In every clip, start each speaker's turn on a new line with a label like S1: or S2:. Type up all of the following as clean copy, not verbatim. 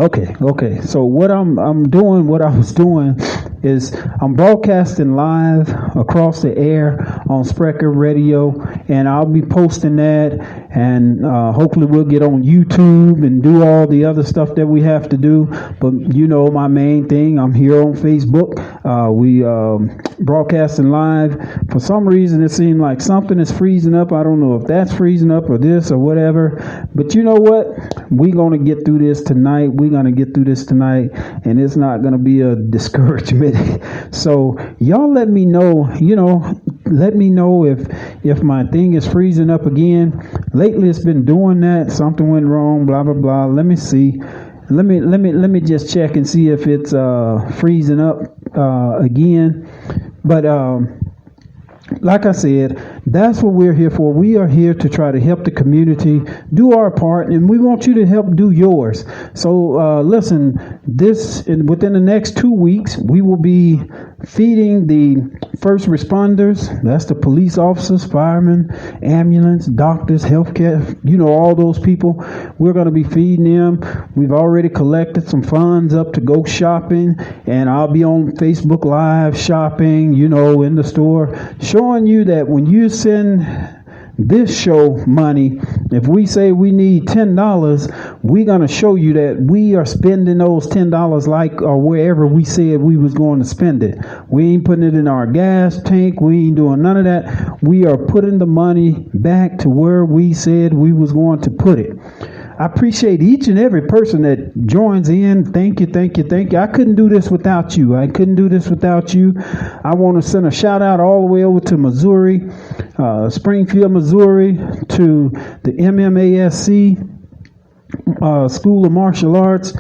S1: Okay. So what what I was doing is I'm broadcasting live across the air on Spreaker Radio, and I'll be posting that, and hopefully we'll get on YouTube and do all the other stuff that we have to do. But my main thing, I'm here on Facebook. We broadcasting live. For some reason, it seemed like something is freezing up. I don't know if that's freezing up or this or whatever. But you know what? We're going to get through this tonight. And it's not going to be a discouragement. So y'all let me know, if my thing is freezing up again. Lately it's been doing that. Something went wrong, blah, blah, blah. Let me see. Let me just check and see if it's freezing up again. But like I said, that's what we're here for. We are here to try to help the community do our part, and we want you to help do yours. So listen, within the next 2 weeks, we will be feeding the first responders. That's the police officers, firemen, ambulance, doctors, healthcare, all those people. We're going to be feeding them. We've already collected some funds up to go shopping, and I'll be on Facebook Live shopping, in the store, showing you that when you send this show money, if we say we need $10, we're going to show you that we are spending those $10 or wherever we said we was going to spend it. We ain't putting it in our gas tank. We ain't doing none of that. We are putting the money back to where we said we was going to put it. I appreciate each and every person that joins in. Thank you. I couldn't do this without you. I want to send a shout out all the way over to Missouri, Springfield, Missouri, to the MMASC School of Martial Arts, the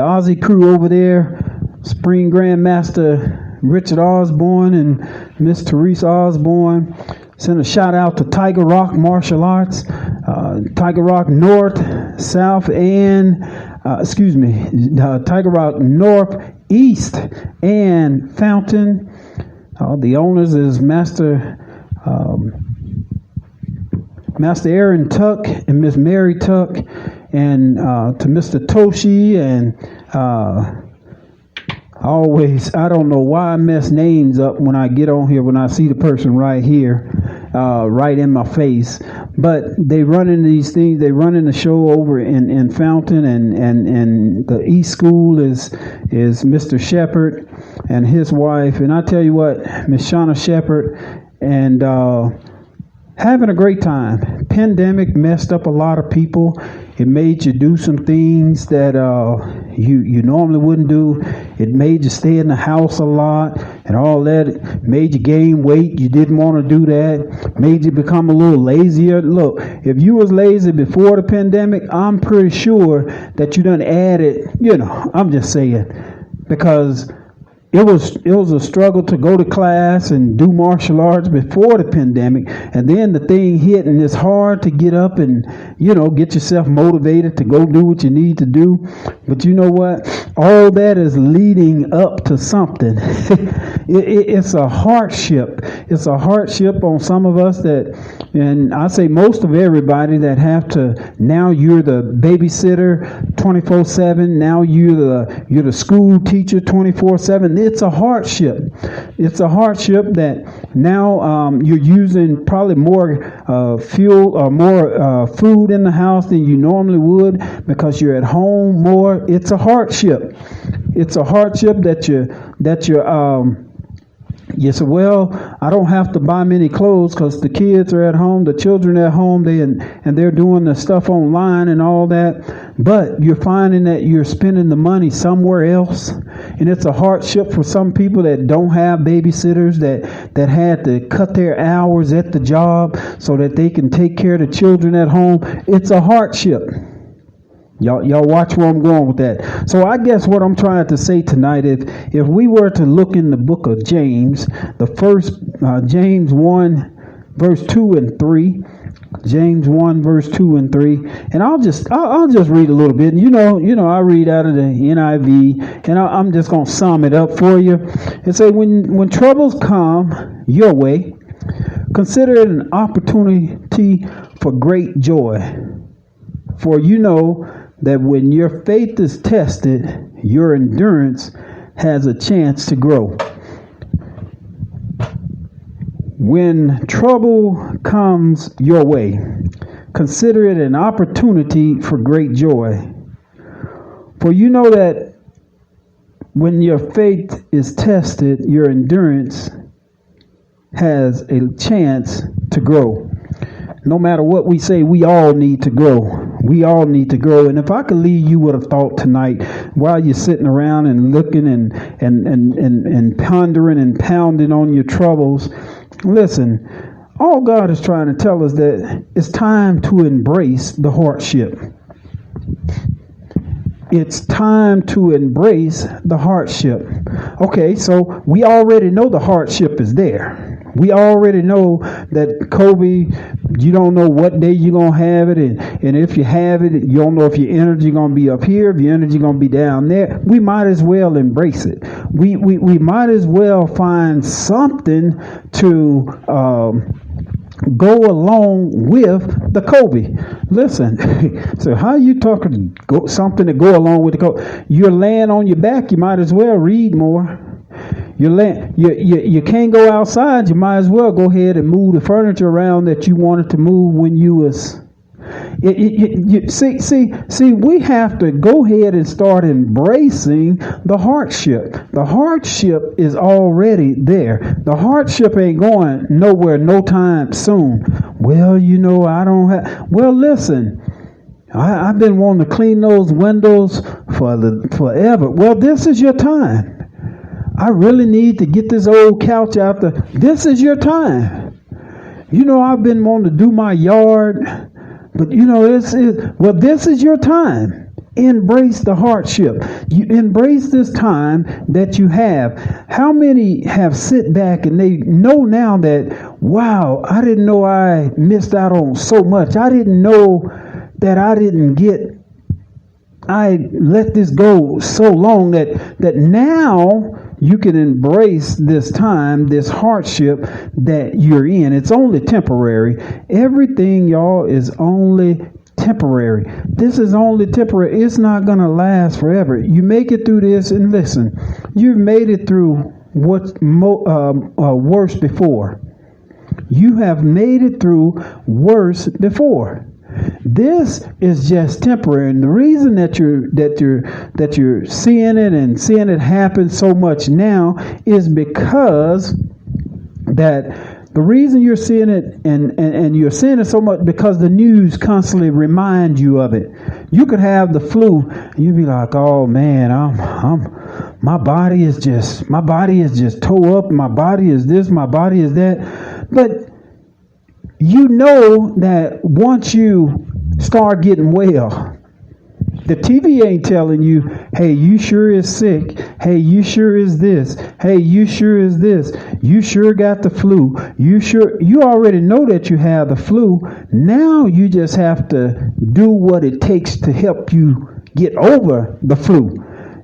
S1: Aussie crew over there, Spring Grandmaster Richard Osborne and Miss Teresa Osborne. Send a shout out to Tiger Rock Martial Arts, Tiger Rock North, South, and Tiger Rock North, East, and Fountain. The owners is Master Aaron Tuck and Miss Mary Tuck, and to Mr. Toshi and I don't know why I mess names up when I get on here, when I see the person right here, right in my face. But they running these things, they running the show over in Fountain, and the East School is Mr. Shepherd and his wife. And I tell you what, Miss Shauna Shepherd, and having a great time. Pandemic messed up a lot of people. It made you do some things that you normally wouldn't do. It made you stay in the house a lot and all that. It made you gain weight. You didn't want to do that. Made you become a little lazier. Look, if you was lazy before the pandemic, I'm pretty sure that you done added, I'm just saying, because it was a struggle to go to class and do martial arts before the pandemic, and then the thing hit, and it's hard to get up and get yourself motivated to go do what you need to do. But you know what? All that is leading up to something. It's a hardship. It's a hardship on some of us and I say most of everybody that have to. Now you're the babysitter 24/7. Now you're the school teacher 24/7. It's a hardship. It's a hardship that now you're using probably more fuel or more food in the house than you normally would because you're at home more. It's a hardship. It's a hardship that you're you say, well, I don't have to buy many clothes because the kids are at home, the children are at home, and they're doing the stuff online and all that. But you're finding that you're spending the money somewhere else, and it's a hardship for some people that don't have babysitters, that had to cut their hours at the job so that they can take care of the children at home. It's a hardship. Y'all watch where I'm going with that. So I guess what I'm trying to say tonight, if we were to look in the book of James, the first James 1 verse 2 and 3, James 1 verse 2 and 3, and I'll just read a little bit. I read out of the NIV, and I'm just gonna sum it up for you. It says, when troubles come your way, consider it an opportunity for great joy, for that when your faith is tested, your endurance has a chance to grow. When trouble comes your way, consider it an opportunity for great joy. For you know that when your faith is tested, your endurance has a chance to grow. No matter what we say, we all need to grow. We all need to grow. And if I could leave you with a thought tonight while you're sitting around and looking and pondering and pounding on your troubles, listen, all God is trying to tell us that it's time to embrace the hardship. It's time to embrace the hardship. Okay, so we already know the hardship is there. We already know that COVID, you don't know what day you're going to have it. And if you have it, you don't know if your energy going to be up here, if your energy going to be down there. We might as well embrace it. We might as well find something to go along with the COVID. Listen, so how you talking something to go along with the COVID? You're laying on your back, you might as well read more. You can't go outside, you might as well go ahead and move the furniture around that you wanted to move when you was. See, we have to go ahead and start embracing the hardship. The hardship is already there. The hardship ain't going nowhere no time soon. Well, I don't have. Well, listen, I've been wanting to clean those windows forever. Well, this is your time. I really need to get this old couch out there. This is your time. I've been wanting to do my yard. But this is your time. Embrace the hardship. You embrace this time that you have. How many have sit back and they know now that, wow, I didn't know I missed out on so much. I didn't know that I let this go so long that now you can embrace this time, this hardship that you're in. It's only temporary. Everything, y'all, is only temporary. This is only temporary. It's not going to last forever. You make it through this, and listen, you've made it through what's worse before. You have made it through worse before. This is just temporary, and the reason that you're seeing it and seeing it happen so much now is because that the reason you're seeing it and you're seeing it so much because the news constantly remind you of it. You could have the flu, and you'd be like, "Oh man, my body is just toe up. My body is this. My body is that," but you know that once you start getting well, the TV ain't telling you, hey, you sure is sick. Hey, you sure is this. Hey, you sure is this. You sure got the flu. You already know that you have the flu. Now you just have to do what it takes to help you get over the flu.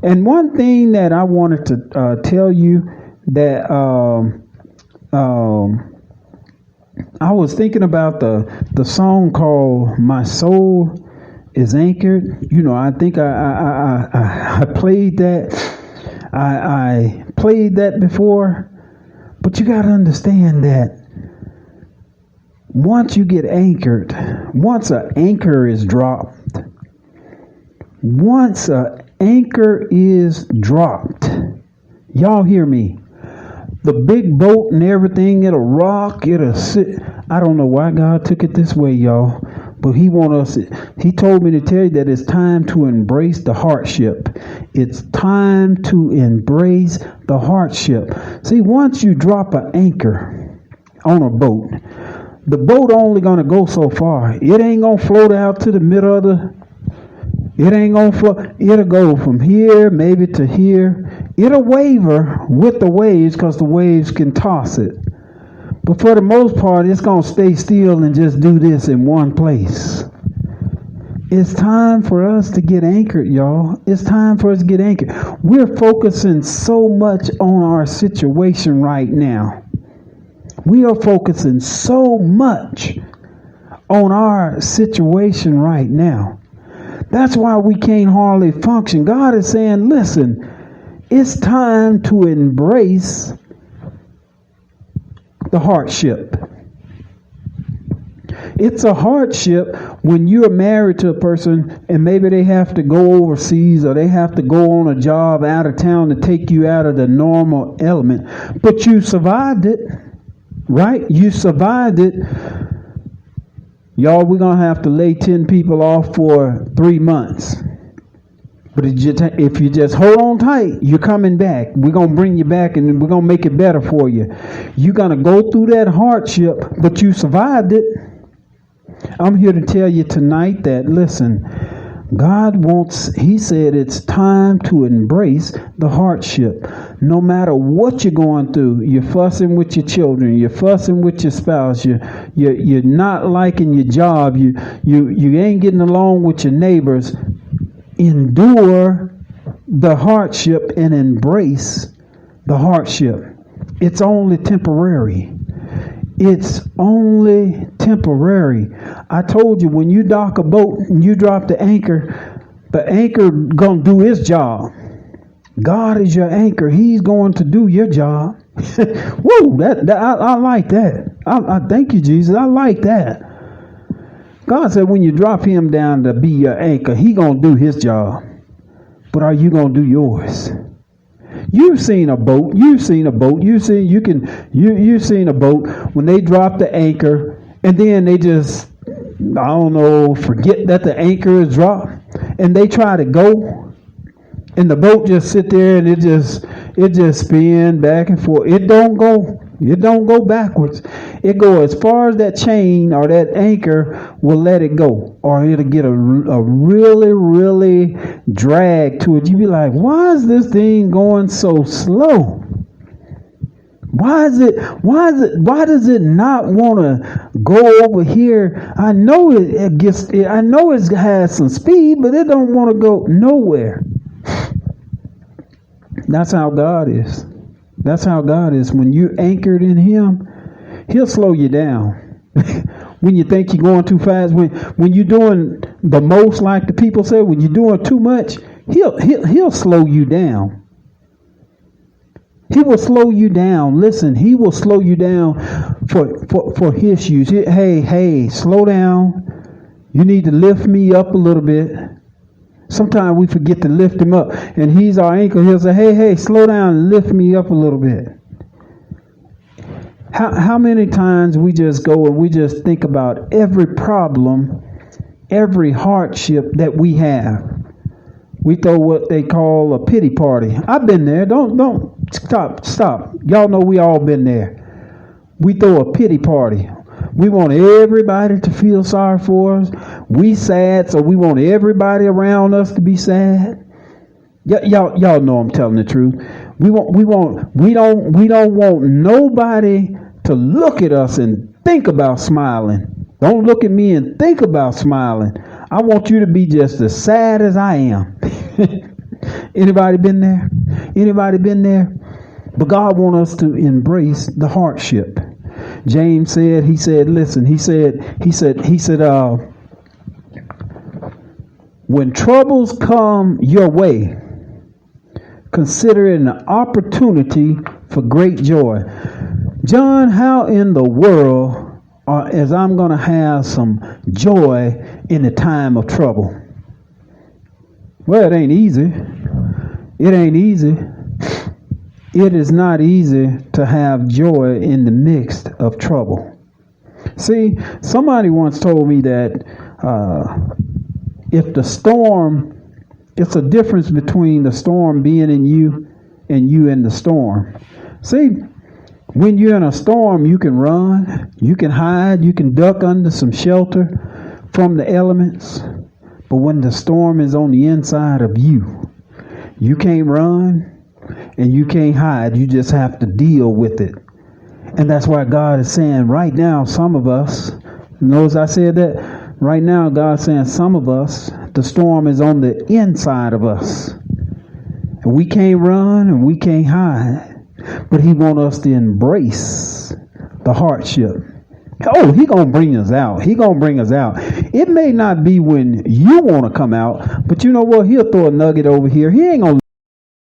S1: And one thing that I wanted to tell you that I was thinking about the song called "My Soul Is Anchored." I think I played that. I played that before, but you got to understand that once you get anchored, once an anchor is dropped, y'all hear me? The big boat and everything, it'll rock, it'll sit. I don't know why God took it this way, y'all. But He told me to tell you that it's time to embrace the hardship. It's time to embrace the hardship. See, once you drop an anchor on a boat, the boat only going to go so far. It ain't going to float out to the middle of it ain't going to float. It'll go from here, maybe to here. It'll waver with the waves because the waves can toss it. But for the most part, it's going to stay still and just do this in one place. It's time for us to get anchored, y'all. It's time for us to get anchored. We're focusing so much on our situation right now. We are focusing so much on our situation right now That's why we can't hardly function. God is saying, listen, it's time to embrace the hardship. It's a hardship when you're married to a person and maybe they have to go overseas or they have to go on a job out of town to take you out of the normal element. But you survived it, right? You survived it. Y'all, we're going to have to lay 10 people off for 3 months. But if you just hold on tight, you're coming back. We're going to bring you back and we're going to make it better for you. You're going to go through that hardship, but you survived it. I'm here to tell you tonight that, listen, He said it's time to embrace the hardship. No matter what you're going through, you're fussing with your children, you're fussing with your spouse, you're not liking your job, you ain't getting along with your neighbors. Endure the hardship and embrace the hardship. It's only temporary. It's only temporary. I told you, when you dock a boat and you drop the anchor gonna do his job. God is your anchor. He's going to do your job. Woo! I like that. I thank you, Jesus. I like that. God said when you drop him down to be your anchor, he gonna do his job. But are you gonna do yours? You've seen a boat. You've seen a boat when they drop the anchor and then they just, forget that the anchor is dropped and they try to go and the boat just sit there and it just spin back and forth. It don't go backwards. It go as far as that chain or that anchor will let it go, or it'll get a really, really drag to it. You be like, why is this thing going so slow? Why does it not want to go over here? I know it has some speed, but it don't want to go nowhere. That's how God is. That's how God is. When you're anchored in him, he'll slow you down. When you think you're going too fast, when you're doing the most, like the people say, when you're doing too much, he'll slow you down. He will slow you down. Listen, he will slow you down for his use. Hey, slow down. You need to lift me up a little bit. Sometimes we forget to lift him up, and he's our anchor. He'll say, hey, slow down and lift me up a little bit. How many times we just go and we just think about every problem, every hardship that we have. We throw what they call a pity party. I've been there. Don't stop. Y'all know we all been there. We throw a pity party. We want everybody to feel sorry for us. We sad, so we want everybody around us to be sad. Y'all know I'm telling the truth. We don't want nobody to look at us and think about smiling. Don't look at me and think about smiling. I want you to be just as sad as I am. Anybody been there? Anybody been there? But God wants us to embrace the hardship. James said, when troubles come your way, consider it an opportunity for great joy. John, how in the world is I'm going to have some joy in the time of trouble? Well, it ain't easy. It ain't easy. It is not easy to have joy in the midst of trouble. See, somebody once told me that if the storm, it's a difference between the storm being in you and you in the storm. See, when you're in a storm, you can run, you can hide, you can duck under some shelter from the elements. But when the storm is on the inside of you, you can't run and you can't hide. You just have to deal with it. And that's why God is saying right now, some of us, notice I said that, right now God's saying some of us, the storm is on the inside of us. And we can't run and we can't hide. But he wants us to embrace the hardship. Oh, he going to bring us out. He going to bring us out. It may not be when you want to come out, but you know what? He'll throw a nugget over here. He ain't gonna